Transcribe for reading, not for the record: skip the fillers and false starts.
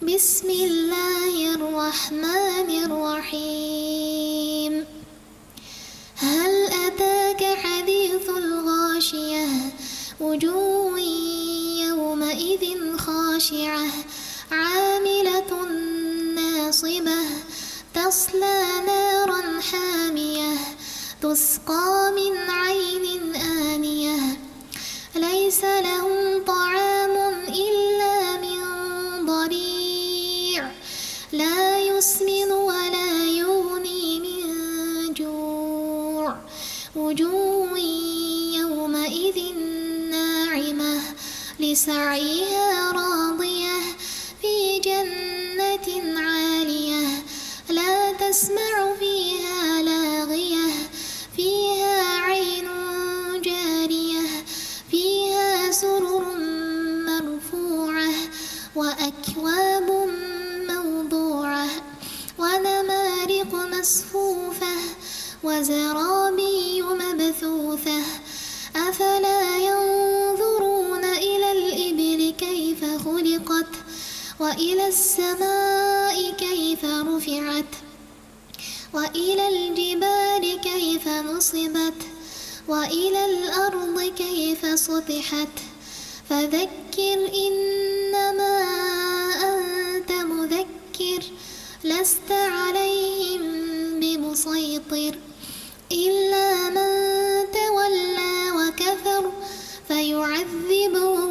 بسم الله الرحمن الرحيم. هل أتاك حديث الغاشية؟ وجوه يومئذ خاشعة عاملة ناصبة تصلى نارا حامية تسقى من عين آنية ليس لهم طعام إلا من ضريع لا يسمن ولا يغني من جوع وجوه يومئذ ناعمة لسعيها راضية في جنة عالية لا تسمع فيها لاغية فيها عين جارية فيها سرر مرفوعة وأكواب موضوعة ونمارق مصفوفة وزرابي مبثوثة أفلا ينظرون إلى الإبل كيف خلقت وإلى السماء كيف رفعت وإلى الجبال كيف نصبت وإلى الأرض كيف سطحت فذكر إنما أنت مذكر لست عليهم بمسيطر إلا من تولى وكفر فيعذبه